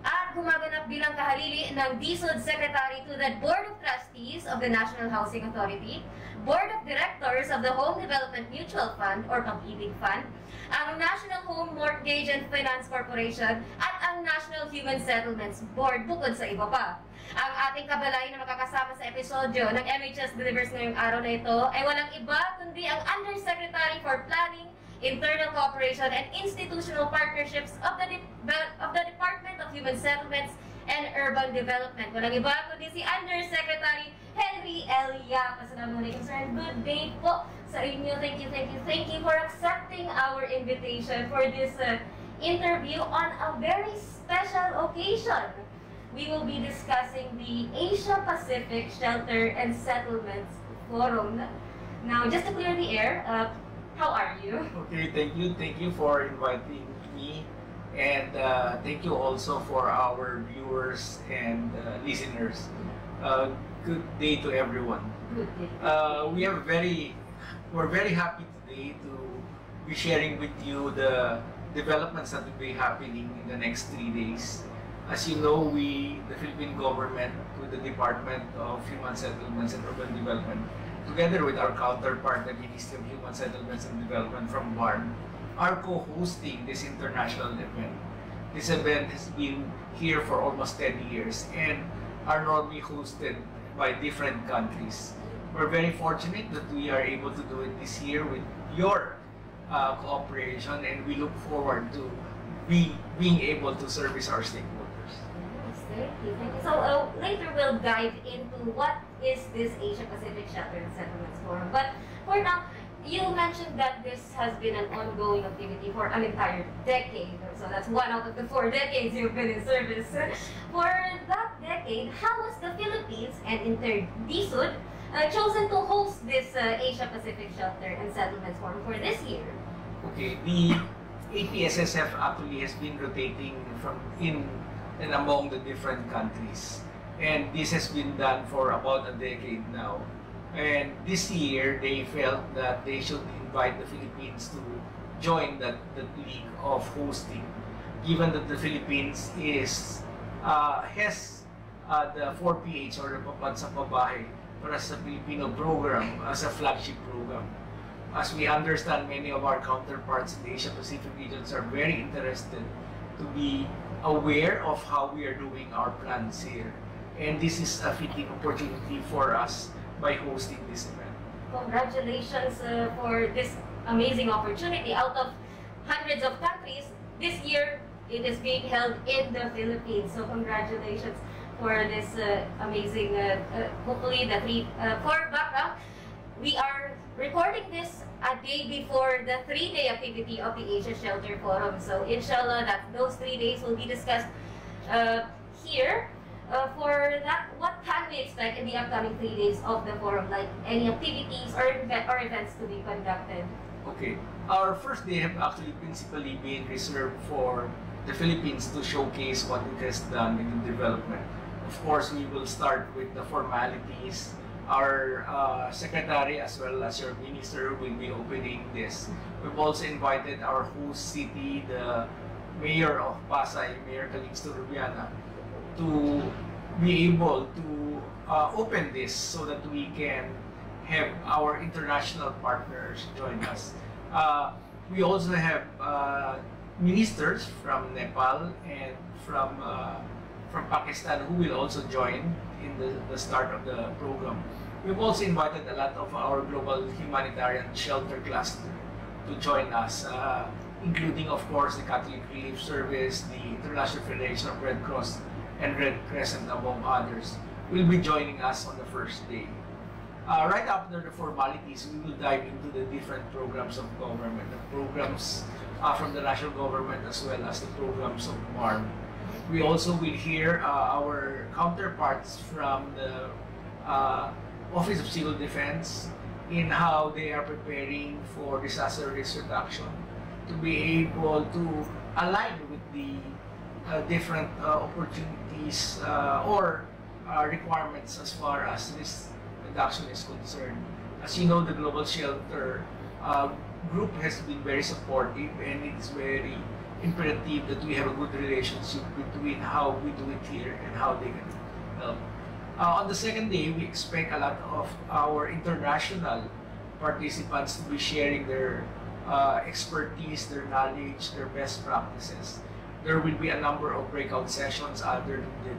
at gumaganap bilang kahalili ng DSUD Secretary to the Board of Trustees of the National Housing Authority, Board of Directors of the Home Development Mutual Fund or Pag-ibig Fund, ang National Home Mortgage and Finance Corporation, at ang National Human Settlements Board, bukod sa iba pa. Ang ating kabalay na makakasama sa episodyo ng MHS Delivers ngayong araw na ito ay walang iba kundi ang Undersecretary for Planning, Internal Cooperation and Institutional Partnerships of the Department of Human Settlements and Urban Development. Walang iba kundi si Undersecretary Henry L. Yap. Assalamualaikum sir, and good day po sa inyo. Thank you for accepting our invitation for this interview on a very special occasion. We will be discussing the Asia Pacific Shelter and Settlements Forum. Now, just to clear the air, how are you? Okay, thank you. Thank you for inviting me. And thank you also for our viewers and listeners. Good day to everyone. Good day. We're very happy today to be sharing with you the developments that will be happening in the next 3 days. As you know, the Philippine government, with the Department of Human Settlements and Urban Development, together with our counterpart, the Ministry of Human Settlements and Development from BARN, are co-hosting this international event. This event has been here for almost 10 years and are normally hosted by different countries. We're very fortunate that we are able to do it this year with your cooperation, and we look forward to being able to service our stakeholders. Thank you. So later we'll dive into what is this Asia Pacific Shelter and Settlements Forum. But for now, you mentioned that this has been an ongoing activity for an entire decade. So that's 1 out of the 4 decades you've been in service. For that decade, how was the Philippines and DSUD chosen to host this Asia Pacific Shelter and Settlements Forum for this year? Okay, the APSSF actually has been rotating from in and among the different countries, and this has been done for about a decade now. And this year they felt that they should invite the Philippines to join that league of hosting, given that the Philippines has the 4PH or the Papansa Pabahay para sa Filipino program as a flagship program. As we understand, many of our counterparts in the Asia Pacific regions are very interested to be aware of how we are doing our plans here. And this is a fitting opportunity for us by hosting this event. Congratulations for this amazing opportunity. Out of hundreds of countries, this year it is being held in the Philippines. So congratulations for this amazing, hopefully for background. We are recording this a day before the 3-day activity of the Asia Shelter Forum. So inshallah that those 3 days will be discussed here. For that, what can we expect in the upcoming 3 days of the forum? Like any activities or events to be conducted? Okay, our first day have actually principally been reserved for the Philippines to showcase what it has done in the development. Of course, we will start with the formalities. Our secretary as well as your minister will be opening this. We've also invited our host city, the mayor of Pasay, Mayor Calixto Rubiana, to be able to open this so that we can have our international partners join us. We also have ministers from Nepal and from Pakistan who will also join in the start of the program. We've also invited a lot of our global humanitarian shelter cluster to join us, including of course the Catholic Relief Service, the International Federation of Red Cross and Red Crescent, among others, will be joining us on the first day. Right after the formalities, we will dive into the different programs of government, the programs from the national government as well as the programs of BARN. We also will hear our counterparts from the Office of Civil Defense in how they are preparing for disaster risk reduction to be able to align with the different opportunities or requirements as far as risk reduction is concerned. As you know, the Global Shelter group has been very supportive, and it's very imperative that we have a good relationship between how we do it here and how they can help. On the second day, we expect a lot of our international participants to be sharing their expertise, their knowledge, their best practices. There will be a number of breakout sessions other than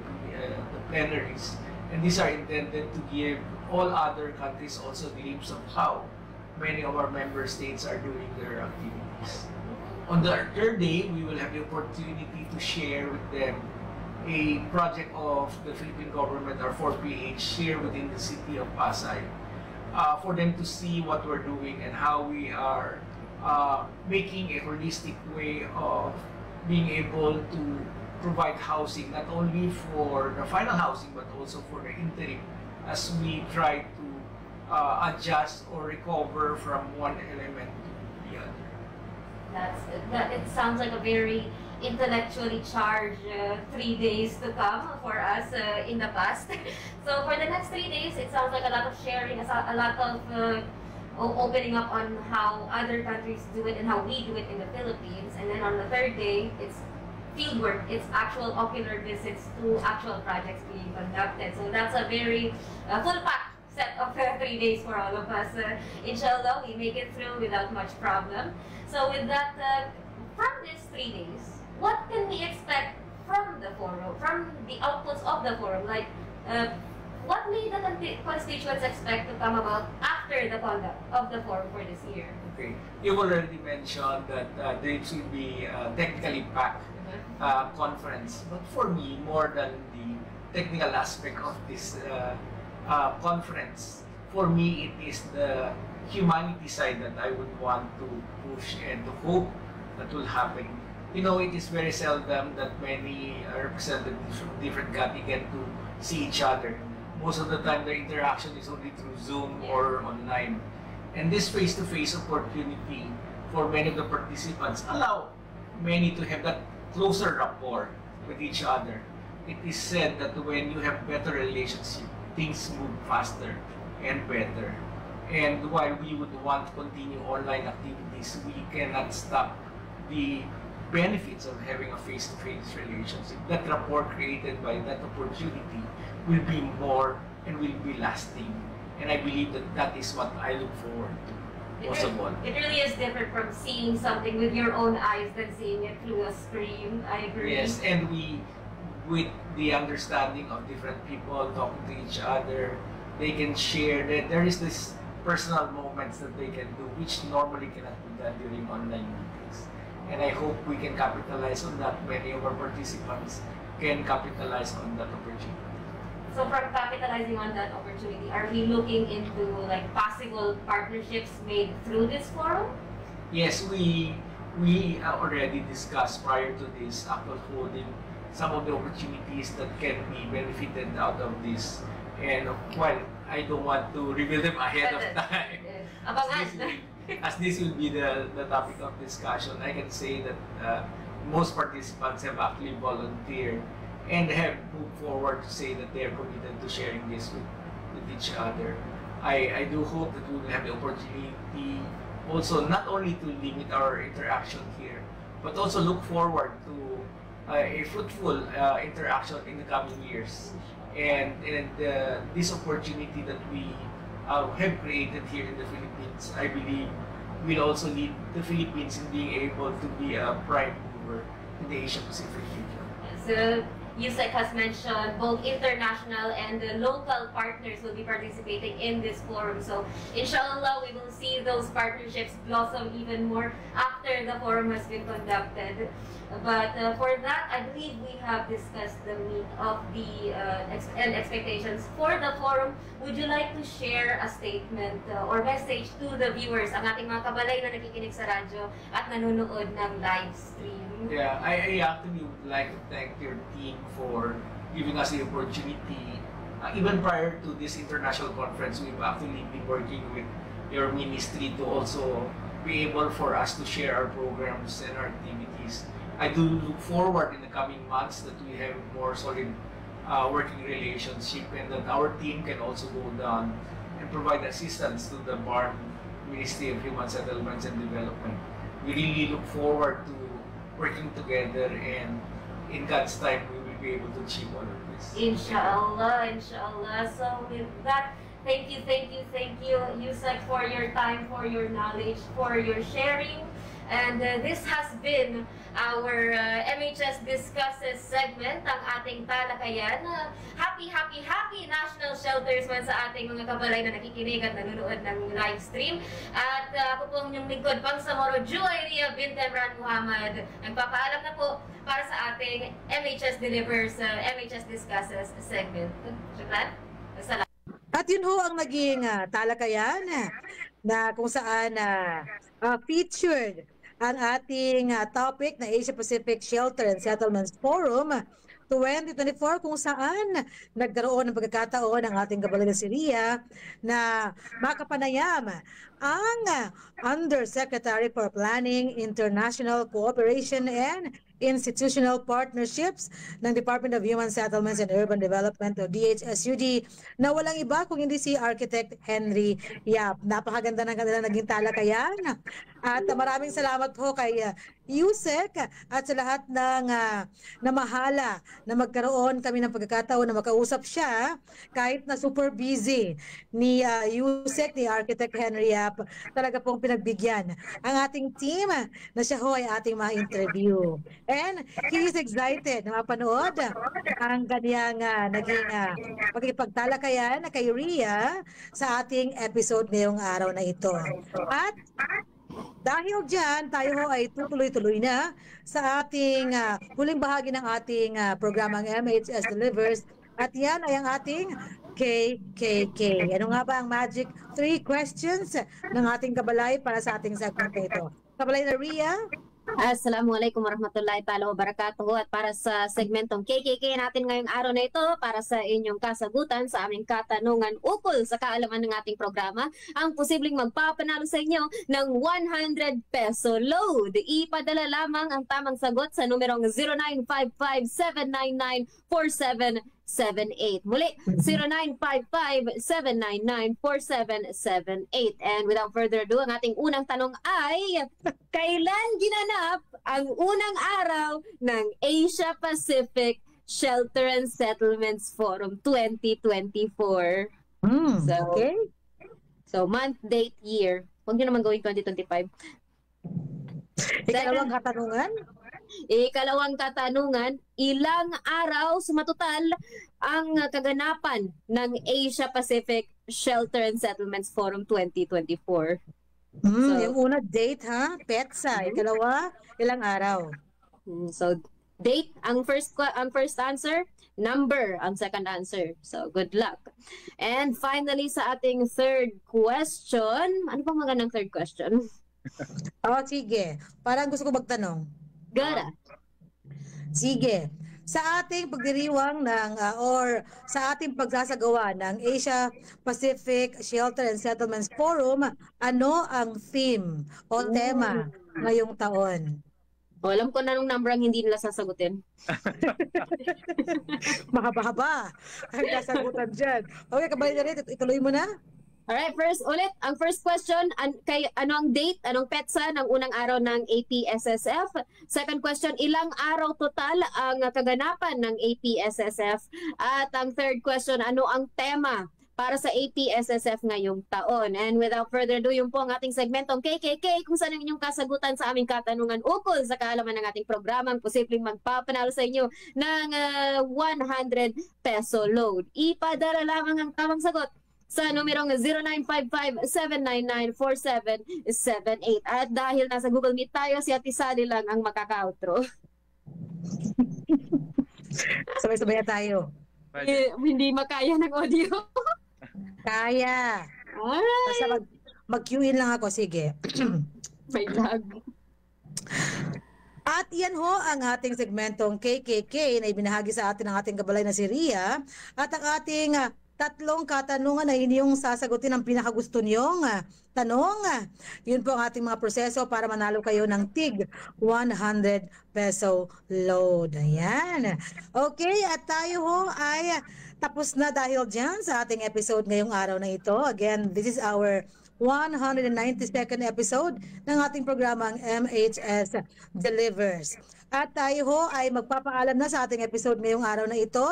the plenaries, and these are intended to give all other countries also a glimpse of how many of our member states are doing their activities. On the third day, we will have the opportunity to share with them a project of the Philippine government, our 4PH, here within the city of Pasay, for them to see what we're doing and how we are making a holistic way of being able to provide housing, not only for the final housing, but also for the interim, as we try to adjust or recover from one element to the other. It sounds like a very intellectually charged 3 days to come for us in the past. So for the next 3 days, it sounds like a lot of sharing, a lot of opening up on how other countries do it and how we do it in the Philippines. And then on the third day, it's field work, it's actual ocular visits to actual projects being conducted. So that's a very full pack set of 3 days for all of us. Inshallah, we make it through without much problem. So with that, from these 3 days, what can we expect from the forum, from the outputs of the forum? Like, what may the constituents expect to come about after the conduct of the forum for this year? Okay, you already mentioned that there should be a technically packed conference, but for me, more than the technical aspect of this conference, for me it is the humanity side that I would want to push and to hope that will happen. You know, it is very seldom that many representatives from different countries get to see each other. Most of the time, the interaction is only through Zoom or online. And this face-to-face opportunity for many of the participants allow many to have that closer rapport with each other. It is said that when you have better relationship, things move faster and better. And while we would want to continue online activities, we cannot stop the benefits of having a face-to-face relationship. That rapport created by that opportunity will be more and will be lasting. And I believe that that is what I look forward to, most of all. It really is different from seeing something with your own eyes than seeing it through a screen. I agree. Yes, and we, with the understanding of different people talking to each other, they can share that there is this personal moments that they can do, which normally cannot be done during online meetings. And I hope we can capitalize on that. Many of our participants can capitalize on that opportunity. So from capitalizing on that opportunity, are we looking into like possible partnerships made through this forum? Yes, we already discussed prior to this actual holding some of the opportunities that can be benefited out of this. And while I don't want to reveal them ahead of time, as this will be the topic of discussion, I can say that most participants have actually volunteered and have moved forward to say that they are committed to sharing this with each other. I do hope that we will have the opportunity also not only to limit our interaction here, but also look forward to a fruitful interaction in the coming years. And this opportunity that we have created here in the Philippines, I believe, will also lead the Philippines in being able to be a prime mover in the Asia Pacific region. So Yusek has mentioned, both international and local partners will be participating in this forum. So, inshallah, we will see those partnerships blossom even more after the forum has been conducted. But for that, I believe we have discussed the meat of the and expectations for the forum. Would you like to share a statement or message to the viewers, ang ating mga kabalay na nakikinig sa radyo at nanonood ng live stream? Yeah, I actually would like to thank your team for giving us the opportunity. Even prior to this international conference, we've actually been working with your ministry to also be able for us to share our programs and our activities. I do look forward in the coming months that we have more solid working relationship and that our team can also go down and provide assistance to the BARM, Ministry of Human Settlements and Development. We really look forward to working together, and in God's time we will be able to achieve all of this. Inshallah, inshallah. So with that, thank you, Yusek, for your time, for your knowledge, for your sharing. And this has been our MHS Discusses segment, ang ating talakayan. Happy National Shelters Month sa ating mga kabalay na nakikinig at nanonood ng live stream. At ako po ang inyong lingkod, Bangsamoro, Juwayria bint Emran Muhammad. Nagpapaalam na po para sa ating MHS Delivers, MHS Discusses segment. Shukran. Salamat. At yun ho ang naging talakayan na kung saan featured ang ating topic na Asia Pacific Shelter and Settlements Forum 2024, kung saan nagkaroon ng pagkakataon ng ating kabalay na si Ria na makapanayam ang Undersecretary for Planning, International Cooperation and Institutional Partnerships ng Department of Human Settlements and Urban Development o DHSUD na walang iba kung hindi si Architect Henry Yap. Napakaganda ng kanilang naging talakayan at maraming salamat po kay Yusek at sa lahat ng namahala na magkaroon kami ng pagkakataon na makausap siya kahit na super busy ni Yusek, ni Architect Henry Yap. Talaga pong pinagbigyan ang ating team na siya ho ay ating ma-interview. And he is excited na mapanood ang kanyang naging pagkipagtalakayan kay Ria sa ating episode ngayong araw na ito. At dahil dyan, tayo ho ay tutuloy-tuloy na sa ating huling bahagi ng ating programang MHS Delivers. At yan ay ang ating KKK. Ano nga ba ang magic 3 questions ng ating kabalay para sa ating segment ito? Kabalay na Ria? Assalamualaikum warahmatullahi ta'ala wabarakatuh. At para sa segmentong KKK natin ngayong araw na ito, para sa inyong kasagutan sa aming katanungan ukol sa kaalaman ng ating programa, ang posibleng magpapanalo sa inyo ng 100 peso load. Ipadala lamang ang tamang sagot sa numerong 0955-799-4778. Muli, 0955-799-4778. And without further ado, ang ating unang tanong ay, kailan ginanap ang unang araw ng Asia Pacific Shelter and Settlements Forum 2024? Okay. So, month, date, year. Huwag nyo naman gawin 2025. Ikalawang katanungan? Ikalawang katanungan, ilang araw sumatotal ang kaganapan ng Asia Pacific Shelter and Settlements Forum 2024? Yung una, date ha? Petsa. Ikalawa, ilang araw? So, date ang first answer, number ang second answer. So, good luck. And finally, sa ating third question, ano bang magandang third question? Sige. Parang gusto ko magtanong. Gara. Sige. Sa ating pagdiriwang ng or sa ating pagsasagawa ng Asia Pacific Shelter and Settlements Forum, ano ang theme o tema ngayong taon? Alam ko na nung number ang hindi nila sasagutin. Mahaba-haba ang kasagutan dyan. Okay, kabalik na rin. Ituloy mo na. Alright, ang first question, ano ang date, anong petsa ng unang araw ng APSSF? Second question, ilang araw total ang kaganapan ng APSSF? At ang third question, ano ang tema para sa APSSF ngayong taon. And without further ado, yung po ang ating segmentong KKK kung saan ang inyong kasagutan sa aming katanungan ukol sa kaalaman ng ating programang posibleng magpapanalo sa inyo ng 100 peso load. Ipadala lamang ang tamang sagot sa numerong 0955-799-4778. At dahil nasa Google Meet tayo, si Ate Sally lang ang makaka-outro. Sabay-sabay tayo. Hindi makaya ng audio. Kaya. Basta mag-cue in lang ako. Sige. May lag. At yan ho ang ating segmentong KKK na ibinahagi sa atin ng ating kabalay na si Ria. At ang ating tatlong katanungan na inyong sasagutin ang pinakagusto niyong tanong. Yun po ang ating mga proseso para manalo kayo ng TIG 100 peso load. Ayan. Okay, at tayo ho ay tapos na dahil dyan sa ating episode ngayong araw na ito. Again, this is our 192nd episode ng ating programang MHS Delivers. At tayo ho ay magpapaalam na sa ating episode ngayong araw na ito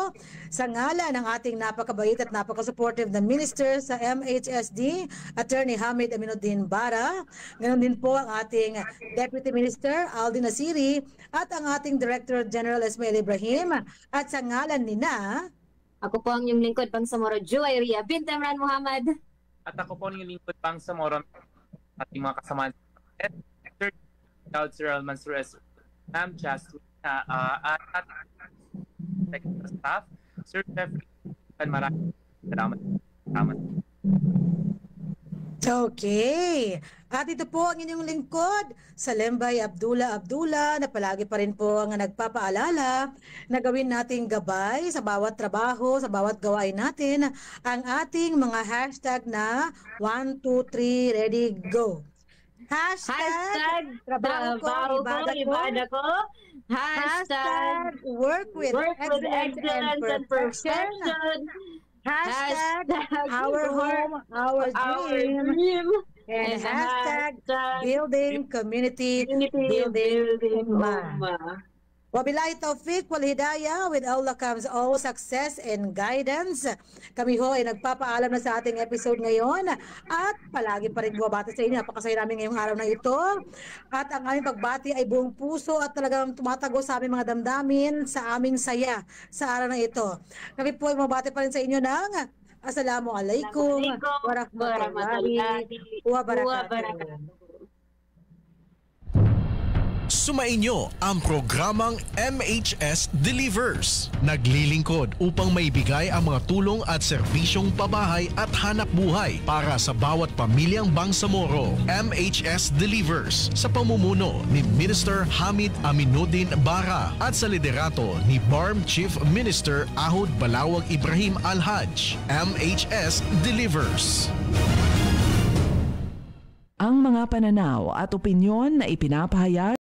sa ngalan ng ating napakabait at napaka-supportive na minister sa MHSD, Attorney Hamid Aminuddin Bara. Ganon din po ang ating Deputy Minister Aldi Nasiri at ang ating Director General Esmail Ibrahim. At sa ngalan nina, ako po ang inyong lingkod pang Samoro, Juwayria bint Emran Muhammad. At ako po ang inyong lingkod pang Samoro, ating mga kasamaan. Sir Sir Al-Mansur S. Ma'am Chastity at ating staff, Sir Jeffrey, maraming salamat. Okay. At ito po ang inyong lingkod, Salembay Abdullah na palagi pa rin po ang nagpapaalala na gawin nating gabay sa bawat trabaho, sa bawat gawain natin, ang ating mga hashtag na 1, 2, 3, ready, go. Hashtag trabaho ko, ibada ko. Hashtag work with excellence and perfection. Hashtag our home, our dream. And hashtag building community, building Ummah. Wabillahi taufiq wal hidayah, with Allah comes all success and guidance. Kami ho ay nagpapaalam na sa ating episode ngayon at palagi pa rin bumabati sa inyo. Napakasaya namin ngayong araw na ito. At ang aming pagbati ay buong puso at talagang tumatago sa aming mga damdamin, sa aming saya sa araw na ito. Kami po ay bumabati pa rin sa inyo ng Assalamualaikum warahmatullahi wabarakatuh. Sumainyo ang programang MHS Delivers. Naglilingkod upang maibigay ang mga tulong at serbisyong pabahay at hanap buhay para sa bawat pamilyang Bangsamoro. MHS Delivers sa pamumuno ni Minister Hamid Aminuddin Bara at sa liderato ni BARM Chief Minister Ahud Balawag Ibrahim Al-Haj. MHS Delivers. Ang mga pananaw at opinyon na ipinapahayag